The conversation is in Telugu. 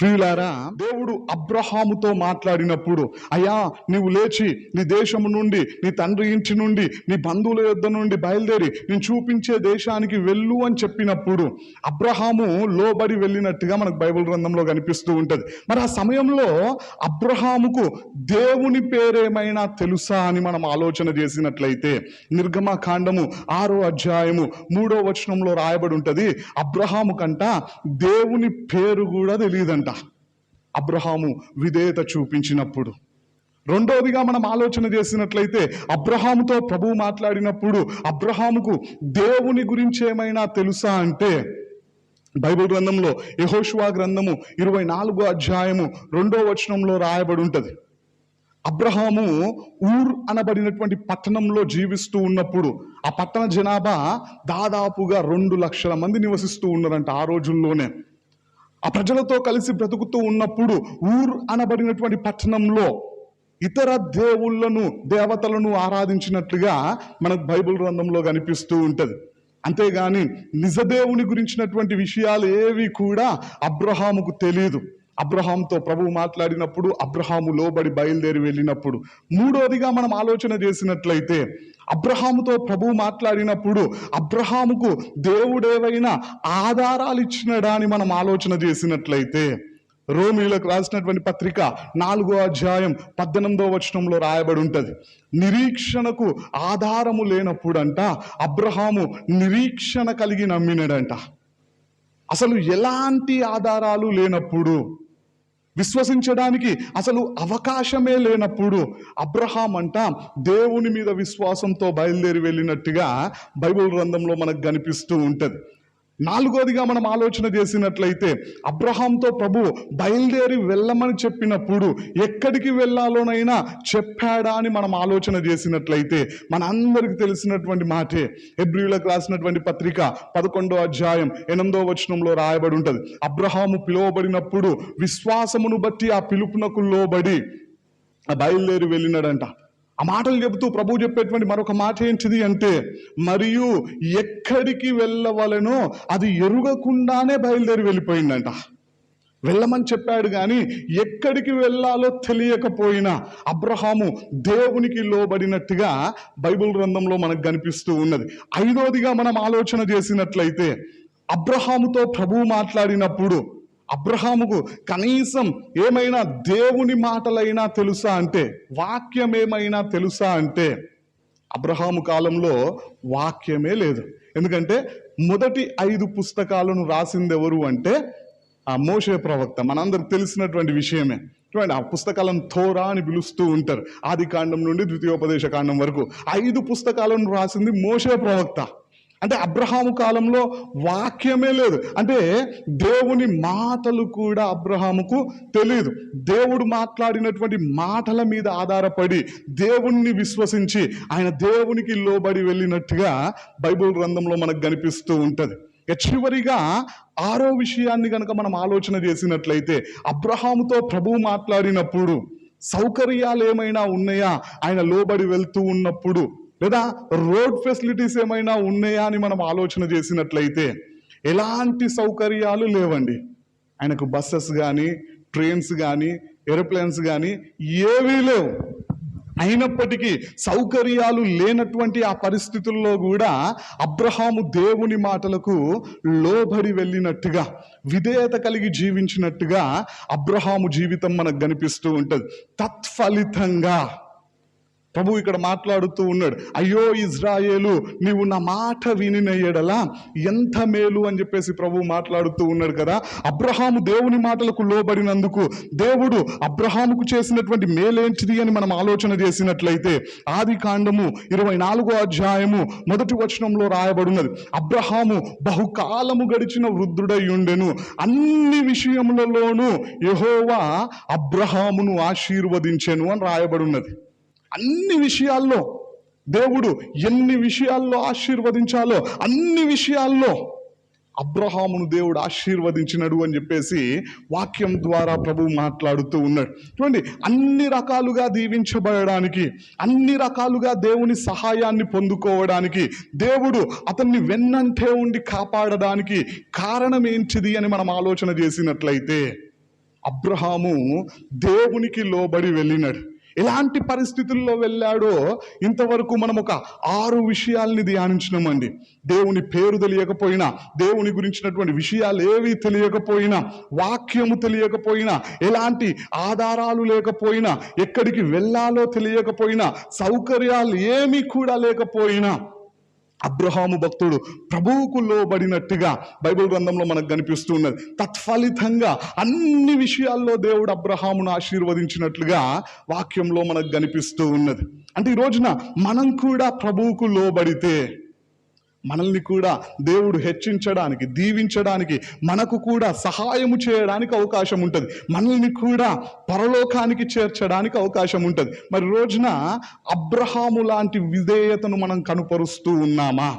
ప్రియులారా, దేవుడు అబ్రహాముతో మాట్లాడినప్పుడు, అయ్యా నీవు లేచి నీ దేశము నుండి, నీ తండ్రి ఇంటి నుండి, నీ బంధువుల యొద్ద నుండి బయలుదేరి నేను చూపించే దేశానికి వెళ్ళు అని చెప్పినప్పుడు అబ్రహాము లోబడి వెళ్ళినట్టుగా మనకు బైబిల్ గ్రంథంలో కనిపిస్తూ ఉంటది. మరి ఆ సమయంలో అబ్రహాముకు దేవుని పేరేమైనా తెలుసా అని మనం ఆలోచన చేసినట్లయితే నిర్గమకాండము 6వ అధ్యాయము 3వ వచనంలో రాయబడి ఉంటది, అబ్రహాము కంట దేవుని పేరు కూడా తెలియదంట అబ్రహాము విధేయత చూపించినప్పుడు. రెండోదిగా మనం ఆలోచన చేసినట్లయితే అబ్రహాముతో ప్రభువు మాట్లాడినప్పుడు అబ్రహాముకు దేవుని గురించి ఏమైనా తెలుసా అంటే బైబిల్ గ్రంథంలో యెహోషువ గ్రంథము 24వ అధ్యాయము 2వ వచనంలో రాయబడి ఉంటది. అబ్రహాము ఊర్ అనబడినటువంటి పట్టణంలో జీవిస్తూ ఉన్నప్పుడు ఆ పట్టణ జనాభా దాదాపుగా 2 లక్షల మంది నివసిస్తూ ఉన్నారంట ఆ రోజుల్లోనే. ఆ ప్రజలతో కలిసి బ్రతుకుతూ ఉన్నప్పుడు ఊర్ అనబడినటువంటి పట్టణంలో ఇతర దేవుళ్ళను దేవతలను ఆరాధించినట్లుగా మనకు బైబిల్ గ్రంథంలో కనిపిస్తూ ఉంటది. అంతేగాని నిజదేవుని గురించినటువంటి విషయాలు ఏవి కూడా అబ్రహాముకు తెలియదు. అబ్రహాంతో ప్రభువు మాట్లాడినప్పుడు అబ్రహాము లోబడి బయలుదేరి వెళ్ళినప్పుడు. మూడోదిగా మనం ఆలోచన చేసినట్లయితే అబ్రహాముతో ప్రభువు మాట్లాడినప్పుడు అబ్రహాముకు దేవుడేవైనా ఆధారాలు ఇచ్చినడా అని మనం ఆలోచన చేసినట్లయితే రోమీయులకు రాసినటువంటి పత్రిక 4వ అధ్యాయం 18వ వచనంలో రాయబడి ఉంటది, నిరీక్షణకు ఆధారము లేనప్పుడంట అబ్రహాము నిరీక్షణ కలిగి నమ్మినడంట. అసలు ఎలాంటి ఆధారాలు లేనప్పుడు, విశ్వసించడానికి అసలు అవకాశమే లేనప్పుడు అబ్రహాం అంట దేవుని మీద విశ్వాసంతో బయలుదేరి వెళ్ళినట్టుగా బైబిల్ గ్రంథంలో మనకు కనిపిస్తూ ఉంటది. నాలుగోదిగా మనం ఆలోచన చేసినట్లయితే అబ్రహాంతో ప్రభు బయలుదేరి వెళ్ళమని చెప్పినప్పుడు ఎక్కడికి వెళ్ళాలోనైనా చెప్పాడా అని మనం ఆలోచన చేసినట్లయితే మనందరికి తెలిసినటువంటి మాటే హెబ్రీయులకు రాసినటువంటి పత్రిక 11వ అధ్యాయం 8వ వచనంలో రాయబడి ఉంటది, అబ్రహాము పిలువబడినప్పుడు విశ్వాసమును బట్టి ఆ పిలుపునకు లోబడి బయలుదేరి వెళ్ళినాడంట. ఆ మాటలు చెబుతూ ప్రభు చెప్పేటువంటి మరొక మాట ఏంటిది అంటే, మరియు ఎక్కడికి వెళ్ళవలెనో అది ఎరుగకుండానే బయలుదేరి వెళ్ళిపోయిందంట. వెళ్ళమని చెప్పాడు కానీ ఎక్కడికి వెళ్ళాలో తెలియకపోయినా అబ్రహాము దేవునికి లోబడినట్టుగా బైబిల్ గ్రంథంలో మనకు కనిపిస్తూ ఉన్నది. ఐదోదిగా మనం ఆలోచన చేసినట్లయితే అబ్రహాముతో ప్రభువు మాట్లాడినప్పుడు అబ్రహాముకు కనీసం ఏమైనా దేవుని మాటలైనా తెలుసా అంటే, వాక్యం ఏమైనా తెలుసా అంటే అబ్రహాము కాలంలో వాక్యమే లేదు. ఎందుకంటే మొదటి 5 పుస్తకాలను రాసింది ఎవరు అంటే ఆ మోషే ప్రవక్త. మనందరికి తెలిసినటువంటి విషయమే. చూడండి, ఆ పుస్తకాలను థోరా అని పిలుస్తూ ఉంటారు. ఆది కాండం నుండి ద్వితీయోపదేశ కాండం వరకు 5 పుస్తకాలను రాసింది మోషే ప్రవక్త. అంటే అబ్రహాము కాలంలో వాక్యమే లేదు. అంటే దేవుని మాటలు కూడా అబ్రహాముకు తెలియదు. దేవుడు మాట్లాడినటువంటి మాటల మీద ఆధారపడి దేవుణ్ణి విశ్వసించి ఆయన దేవునికి లోబడి వెళ్ళినట్టుగా బైబిల్ గ్రంథంలో మనకు కనిపిస్తూ ఉంటది. చివరిగా 6వ విషయాన్ని కనుక మనం ఆలోచన చేసినట్లయితే అబ్రహాముతో ప్రభువు మాట్లాడినప్పుడు సౌకర్యాలు ఏమైనా ఉన్నాయా ఆయన లోబడి వెళ్తూ ఉన్నప్పుడు, లేదా రోడ్ ఫెసిలిటీస్ ఏమైనా ఉన్నాయా అని మనం ఆలోచన చేసినట్లయితే ఎలాంటి సౌకర్యాలు లేవండి. ఆయనకు బస్సెస్ కానీ ట్రైన్స్ కానీ ఏరోప్లేన్స్ కానీ ఏవీ లేవు. అయినప్పటికీ సౌకర్యాలు లేనటువంటి ఆ పరిస్థితుల్లో కూడా అబ్రహాము దేవుని మాటలకు లోబడి వెళ్ళినట్టుగా విధేయత కలిగి జీవించినట్టుగా అబ్రహాము జీవితం మనకు కనిపిస్తూ ఉంటది. తత్ఫలితంగా ప్రభు ఇక్కడ మాట్లాడుతూ ఉన్నాడు, అయ్యో ఇజ్రాయేలు నీవు నా మాట వినిన ఎడల ఎంత మేలు అని చెప్పేసి ప్రభు మాట్లాడుతూ ఉన్నాడు కదా. అబ్రహాము దేవుని మాటలకు లోబడినందుకు దేవుడు అబ్రహాముకు చేసినటువంటి మేలేంటిది అని మనం ఆలోచన చేసినట్లయితే ఆది కాండము 24వ అధ్యాయము 1వ వచనంలో రాయబడినది, అబ్రహాము బహుకాలము గడిచిన వృద్ధుడై ఉండెను, అన్ని విషయములలోనూ యెహోవా అబ్రహామును ఆశీర్వదించెను అని రాయబడి ఉన్నది. అన్ని విషయాల్లో దేవుడు ఎన్ని విషయాల్లో ఆశీర్వదించాలో అన్ని విషయాల్లో అబ్రహామును దేవుడు ఆశీర్వదించినడు అని చెప్పేసి వాక్యం ద్వారా ప్రభు మాట్లాడుతూ ఉన్నాడు. చూడండి, అన్ని రకాలుగా దీవించబడడానికి, అన్ని రకాలుగా దేవుని సహాయాన్ని పొందుకోవడానికి, దేవుడు అతన్ని వెన్నంటే ఉండి కాపాడడానికి కారణం ఏంటిది అని మనం ఆలోచన చేసినట్లయితే అబ్రహాము దేవునికి లోబడి వెళ్ళినాడు. ఎలాంటి పరిస్థితుల్లో వెళ్ళాడో ఇంతవరకు మనం ఒక 6 విషయాల్ని ధ్యానించినామండి. దేవుని పేరు తెలియకపోయినా, దేవుని గురించినటువంటి విషయాలు ఏవి తెలియకపోయినా, వాక్యము తెలియకపోయినా, ఎలాంటి ఆధారాలు లేకపోయినా, ఎక్కడికి వెళ్ళాలో తెలియకపోయినా, సౌకర్యాలు ఏమీ కూడా లేకపోయినా అబ్రహాము భక్తుడు ప్రభువుకు లోబడినట్టుగా బైబిల్ గ్రంథంలో మనకు కనిపిస్తూ ఉన్నది. తత్ఫలితంగా అన్ని విషయాల్లో దేవుడు అబ్రహామును ఆశీర్వదించినట్లుగా వాక్యంలో మనకు కనిపిస్తూ ఉన్నది. అంటే ఈ రోజున మనం కూడా ప్రభువుకు లోబడితే మనల్ని కూడా దేవుడు హెచ్చించడానికి, దీవించడానికి, మనకు కూడా సహాయము చేయడానికి అవకాశం ఉంటుంది. మనల్ని కూడా పరలోకానికి చేర్చడానికి అవకాశం ఉంటుంది. మరి రోజున అబ్రహాము లాంటి విధేయతను మనం కనుపరుస్తూ ఉన్నామా?